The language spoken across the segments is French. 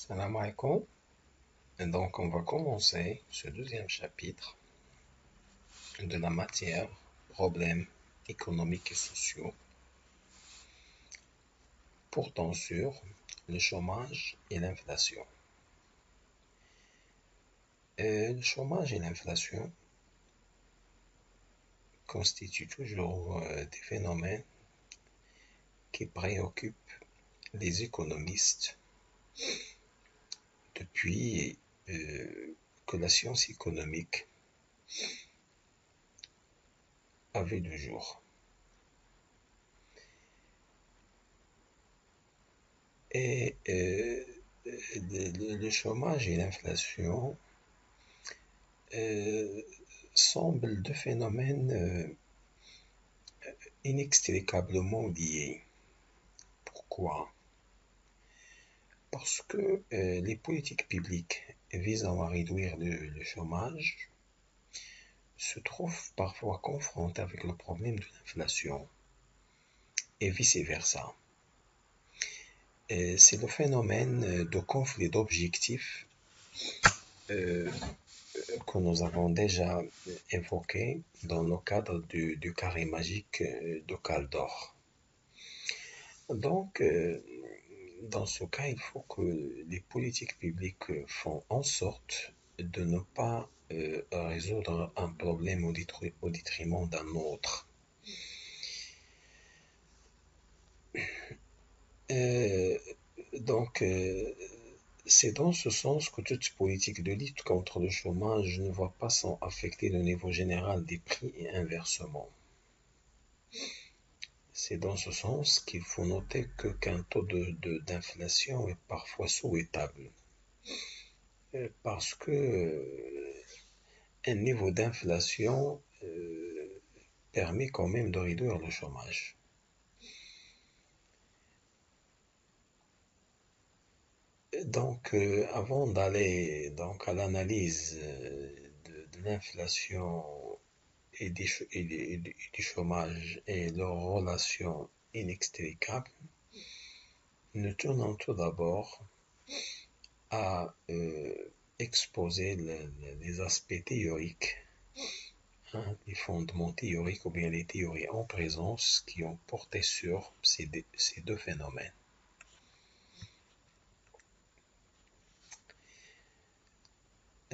Salam alaikum. Et donc, on va commencer ce deuxième chapitre de la matière problèmes économiques et sociaux, portant sur le chômage et l'inflation. Le chômage et l'inflation constituent toujours des phénomènes qui préoccupent les économistes depuis que la science économique a vu le jour. Et le chômage et l'inflation semblent deux phénomènes inextricablement liés. Pourquoi? Parce que les politiques publiques visant à réduire le chômage se trouvent parfois confrontées avec le problème de l'inflation et vice-versa. C'est le phénomène de conflit d'objectifs que nous avons déjà évoqué dans le cadre du carré magique de Caldor. Donc, dans ce cas, il faut que les politiques publiques font en sorte de ne pas résoudre un problème au détriment d'un autre. Euh, donc, c'est dans ce sens que toute politique de lutte contre le chômage ne va pas sans affecter le niveau général des prix et inversement. C'est dans ce sens qu'il faut noter qu'un taux d'inflation est parfois souhaitable, parce que un niveau d'inflation permet quand même de réduire le chômage. Donc, avant d'aller donc à l'analyse de l'inflation et du chômage et leurs relations inextricables, nous tenons tout d'abord à exposer les aspects théoriques, les fondements théoriques ou bien les théories en présence qui ont porté sur ces deux phénomènes.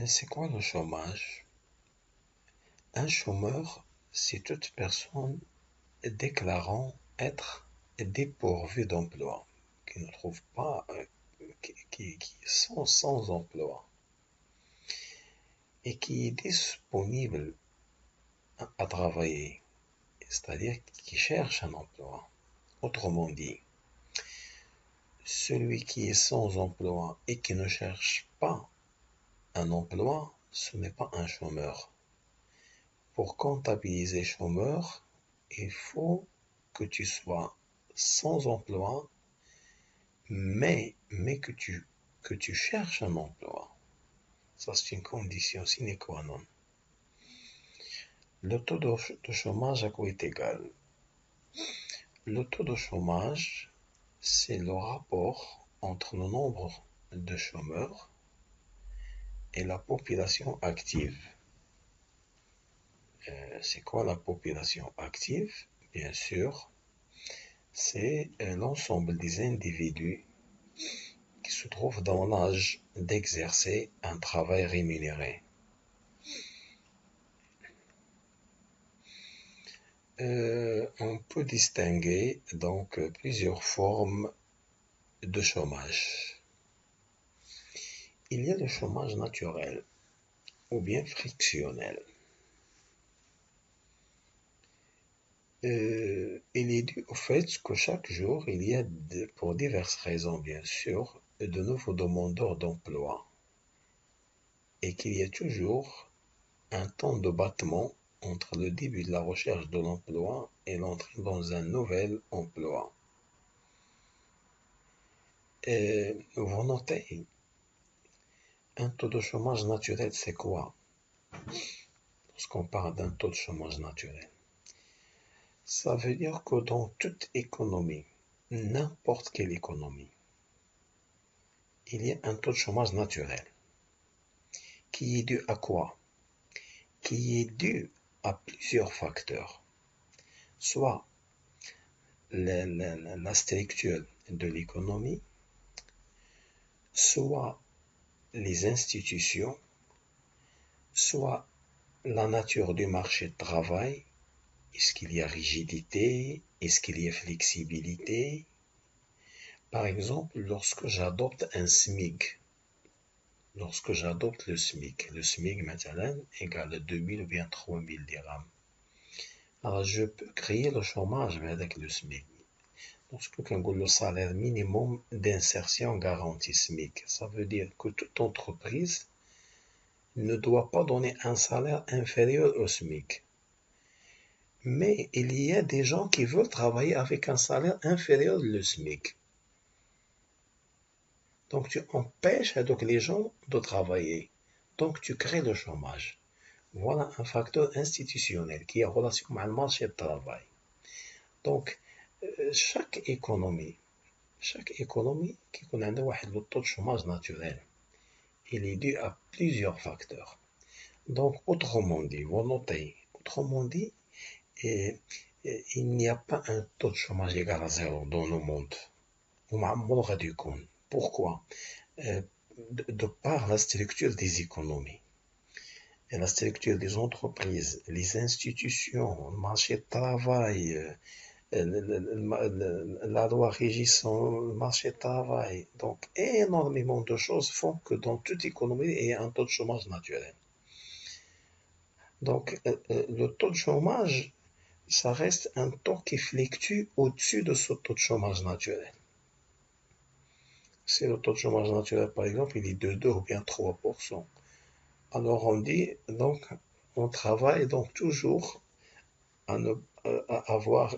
C'est quoi le chômage? Un chômeur, c'est toute personne déclarant être dépourvu d'emploi, qui ne trouve pas, qui sont sans emploi et qui est disponible à travailler, c'est-à-dire qui cherche un emploi. Autrement dit, celui qui est sans emploi et qui ne cherche pas un emploi, ce n'est pas un chômeur. Pour comptabiliser chômeur, il faut que tu sois sans emploi, mais que tu cherches un emploi. Ça, c'est une condition sine qua non. Le taux de chômage à quoi est égal? Le taux de chômage, c'est le rapport entre le nombre de chômeurs et la population active. C'est quoi la population active? Bien sûr, c'est l'ensemble des individus qui se trouvent dans l'âge d'exercer un travail rémunéré. On peut distinguer donc plusieurs formes de chômage. Il y a le chômage naturel ou bien frictionnel. Il est dû au fait que chaque jour, il y a, pour diverses raisons bien sûr, de nouveaux demandeurs d'emploi et qu'il y a toujours un temps de battement entre le début de la recherche de l'emploi et l'entrée dans un nouvel emploi. Vous notez, un taux de chômage naturel, c'est quoi? Lorsqu'on parle d'un taux de chômage naturel, ça veut dire que dans toute économie, n'importe quelle économie, il y a un taux de chômage naturel qui est dû à quoi? Qui est dû à plusieurs facteurs. Soit la structure de l'économie, soit les institutions, soit la nature du marché de travail. Est-ce qu'il y a rigidité? Est-ce qu'il y a flexibilité? Par exemple, lorsque j'adopte un SMIC, lorsque j'adopte le SMIC مثلا égale 2000 ou bien 3000 dirhams. Alors je peux créer le chômage avec le SMIC. Lorsque le salaire minimum d'insertion garantie SMIC, ça veut dire que toute entreprise ne doit pas donner un salaire inférieur au SMIC. Mais il y a des gens qui veulent travailler avec un salaire inférieur au SMIC. Donc tu empêches donc les gens de travailler. Donc tu crées le chômage. Voilà un facteur institutionnel qui est en relation avec le marché du travail. Donc chaque économie qui connaît un taux de chômage naturel, il est dû à plusieurs facteurs. Donc autrement dit, vous notez, il n'y a pas un taux de chômage égal à zéro dans le monde. Pourquoi? De par la structure des économies et la structure des entreprises, les institutions, le marché du travail, la loi régissant le marché du travail. Donc, énormément de choses font que dans toute économie, il y a un taux de chômage naturel. Donc, le taux de chômage, ça reste un taux qui fluctue au-dessus de ce taux de chômage naturel. Si le taux de chômage naturel, par exemple, il est de 2 ou bien 3%, alors on dit, donc, on travaille donc toujours à avoir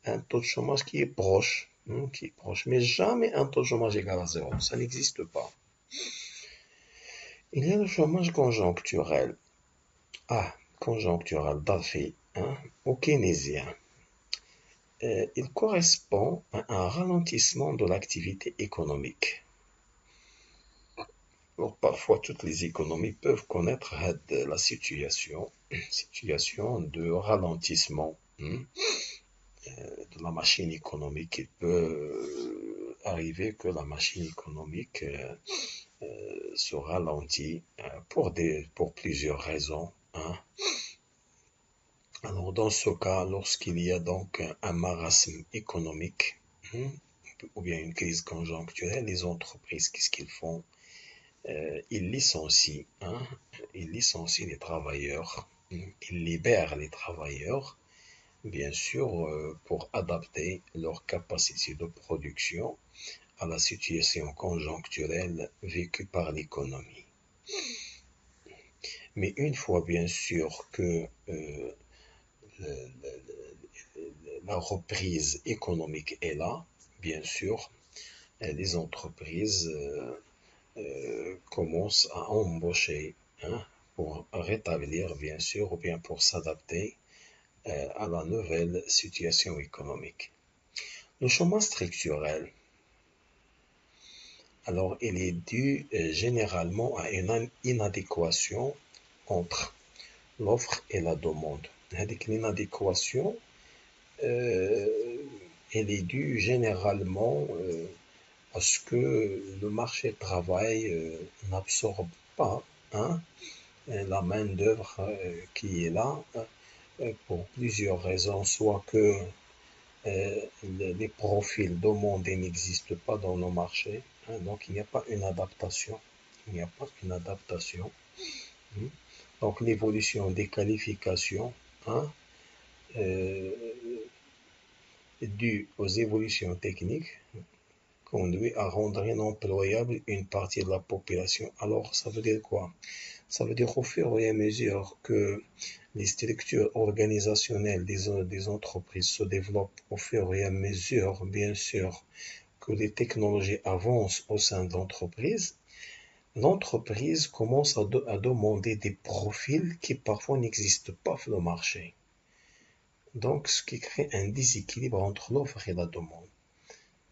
un taux de chômage qui est proche, mais jamais un taux de chômage égal à zéro, ça n'existe pas. Il y a le chômage conjoncturel. Conjoncturel, d'Alfi, ou keynésien. Il correspond à un ralentissement de l'activité économique. Alors, parfois, toutes les économies peuvent connaître la situation de ralentissement de la machine économique. Il peut arriver que la machine économique se ralentit pour plusieurs raisons. Alors, dans ce cas, lorsqu'il y a donc un marasme économique ou bien une crise conjoncturelle, les entreprises, qu'est-ce qu'ils font? Ils licencient les travailleurs, ils libèrent les travailleurs, bien sûr, pour adapter leur capacité de production à la situation conjoncturelle vécue par l'économie. Mais une fois, bien sûr, que la reprise économique est là, bien sûr, les entreprises commencent à embaucher pour rétablir, bien sûr, ou bien pour s'adapter à la nouvelle situation économique. Le chômage structurel, alors il est dû généralement à une inadéquation entre l'offre et la demande. L'inadéquation, elle est due généralement à ce que le marché du travail n'absorbe pas la main-d'œuvre qui est là pour plusieurs raisons, soit que les profils demandés n'existent pas dans le marché, donc il n'y a pas une adaptation. Donc l'évolution des qualifications due aux évolutions techniques conduit à rendre inemployable une partie de la population. Alors ça veut dire quoi? Ça veut dire au fur et à mesure que les structures organisationnelles des entreprises se développent, au fur et à mesure, bien sûr, que les technologies avancent au sein de l'entreprise commence à demander des profils qui parfois n'existent pas sur le marché. Donc, ce qui crée un déséquilibre entre l'offre et la demande.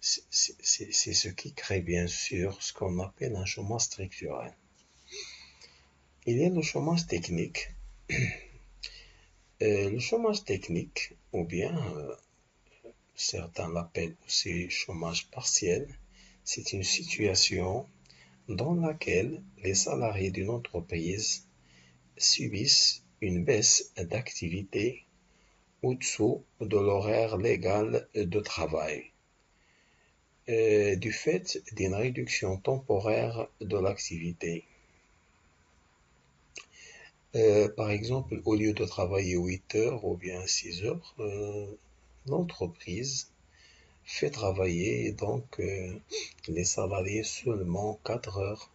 c'est ce qui crée bien sûr ce qu'on appelle un chômage structurel. Il y a le chômage technique. Le chômage technique, ou bien certains l'appellent aussi chômage partiel, c'est une situation dans laquelle les salariés d'une entreprise subissent une baisse d'activité au-dessous de l'horaire légal de travail, du fait d'une réduction temporaire de l'activité. Par exemple, au lieu de travailler 8 heures ou bien 6 heures, l'entreprise fait travailler donc les salariés seulement 4 heures,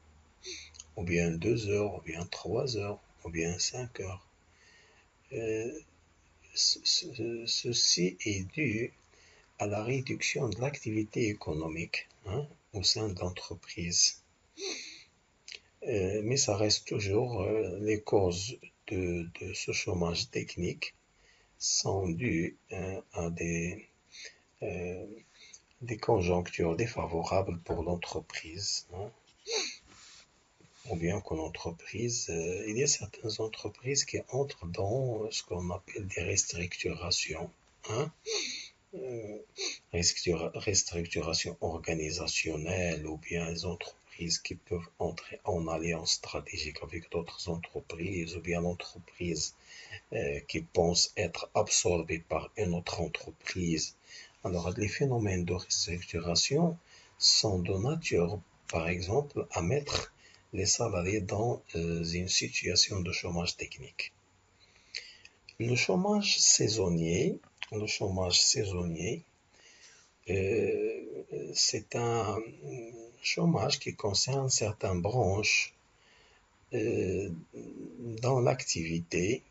ou bien 2 heures, ou bien 3 heures, ou bien 5 heures. Euh, Ceci est dû à la réduction de l'activité économique au sein de l'entreprise. Mais ça reste toujours les causes de ce chômage technique sont dues à euh, des conjonctures défavorables pour l'entreprise. Ou bien qu'en entreprise, il y a certaines entreprises qui entrent dans ce qu'on appelle des restructurations. Hein? Euh, Restructuration organisationnelle ou bien les entreprises qui peuvent entrer en alliance stratégique avec d'autres entreprises ou bien l'entreprise qui pense être absorbée par une autre entreprise. Alors, les phénomènes de restructuration sont de nature, par exemple, à mettre les salariés dans une situation de chômage technique. Le chômage saisonnier, le chômage saisonnier, c'est un chômage qui concerne certaines branches euh, dont l'activité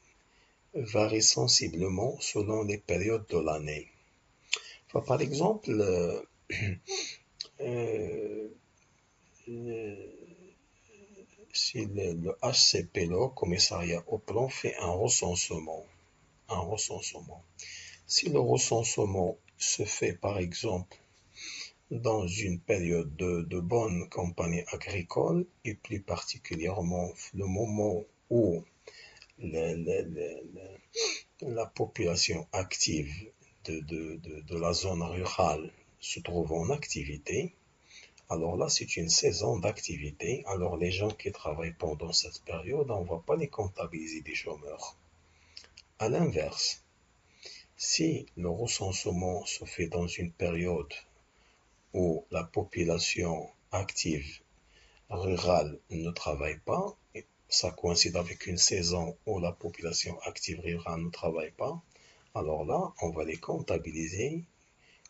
varie sensiblement selon les périodes de l'année. Enfin, par exemple, euh, si le HCP, le commissariat au plan, fait un recensement. Si le recensement se fait, par exemple, dans une période de bonne campagne agricole, et plus particulièrement le moment où le- le- la population active de la zone rurale se trouve en activité, alors là, c'est une saison d'activité. Alors les gens qui travaillent pendant cette période, on ne va pas les comptabiliser des chômeurs. À l'inverse, si le recensement se fait dans une période où la population active rurale ne travaille pas, et ça coïncide avec une saison où la population active rurale ne travaille pas, alors là, on va les comptabiliser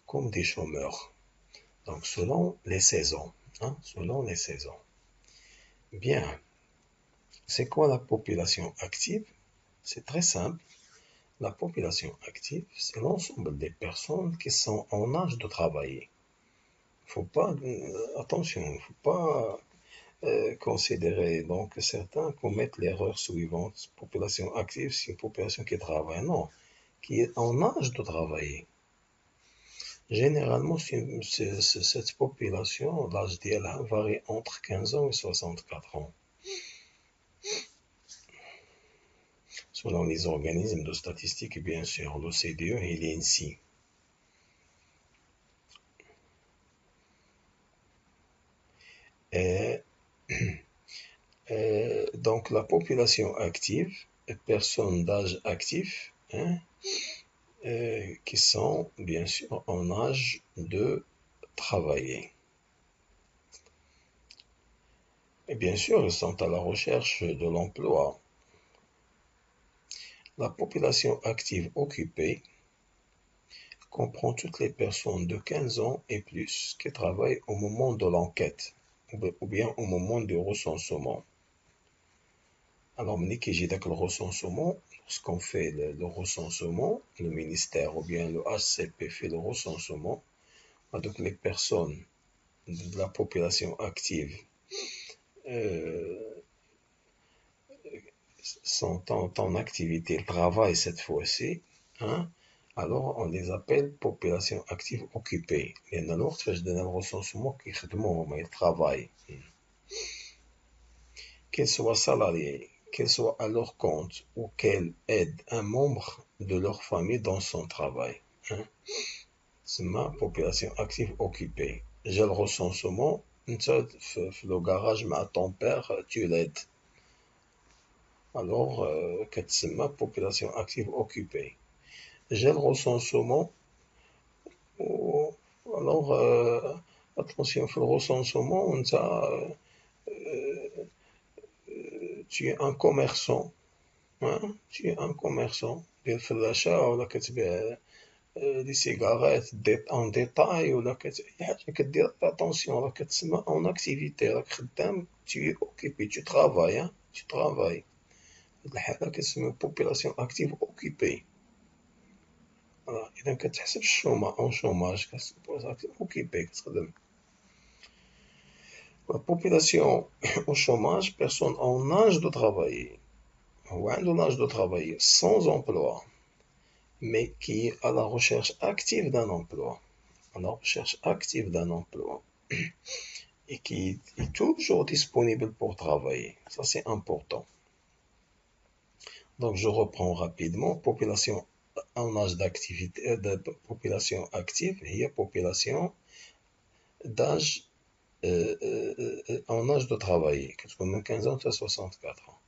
comme des chômeurs. Donc, selon les saisons. Selon les saisons. Bien. C'est quoi la population active? C'est très simple. La population active, c'est l'ensemble des personnes qui sont en âge de travailler. Faut pas, attention, il ne faut pas considérer, donc certains commettent l'erreur suivante. Population active, c'est une population qui travaille. Non, qui est en âge de travailler. Généralement, cette population, l'âge d'elle varie entre 15 ans et 64 ans, selon les organismes de statistiques, bien sûr, l'OCDE et l'INSEE. Et, donc, la population active, personnes d'âge actif, qui sont, bien sûr, en âge de travailler. Et bien sûr, ils sont à la recherche de l'emploi. La population active occupée comprend toutes les personnes de 15 ans et plus qui travaillent au moment de l'enquête ou bien au moment du recensement. Alors, le recensement, lorsqu'on fait le recensement, le ministère ou bien le HCP fait le recensement, donc les personnes de la population active euh, sont en activité, travaillent cette fois-ci, hein, Alors, on les appelle population active occupée. لأن الوقت فاش درنا الريسونسمون كيخدموا هما يترافاي. Qu'ils soient salariés, qu'ils soient à leur compte ou qu'elles aident un membre de leur famille dans son travail. C'est ma population active occupée. J'ai le recensement, le garage, mais à ton père, tu l'aides. Alors, c'est ma population active occupée. J'ai le recensement, alors, attention, le recensement, tu es un commerçant. Tu es un commerçant. ديال الفلاشة ولا كتبيع دي سيجارات en détail ولا أي حاجة كدير attention راه كتسمى en activité راك خدام tu es occupé tu travailles tu travailles هاد الحالة كتسمى population active occupée إذا كتحسب الشوماج en chômage population active occupée كتخدم la population au chômage personne en âge de travailler هو عنده l'âge de travailler sans emploi mais qui est à la recherche active d'un emploi, à la recherche active d'un emploi, et qui est toujours disponible pour travailler. Ça, c'est important. Donc, je reprends rapidement. Population en âge d'activité, de population active, il y a population d'âge en âge de travailler, qui de 15 ans à 64 ans.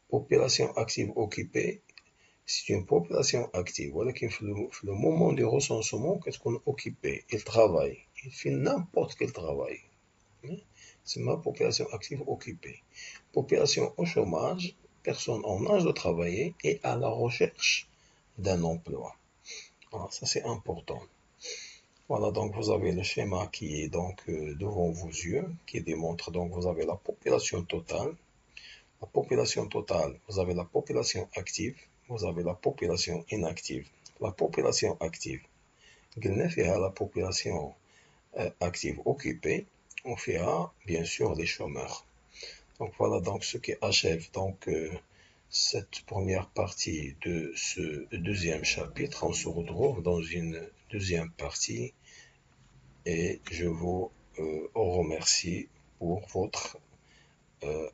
Population active occupée, c'est une population active. Voilà qu'il faut le moment du recensement, qu'est-ce qu'on est occupé? Il travaille. Il fait n'importe quel travail. C'est ma population active occupée. Population au chômage, personne en âge de travailler et à la recherche d'un emploi. Voilà, ça c'est important. Voilà, donc vous avez le schéma qui est donc devant vos yeux, qui démontre donc vous avez la population totale. La population totale, vous avez la population active, vous avez la population inactive. La population active, la population active occupée, on fera bien sûr les chômeurs. Donc voilà donc ce qui achève donc cette première partie de ce deuxième chapitre. On se retrouve dans une deuxième partie et je vous remercie pour votre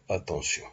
attention.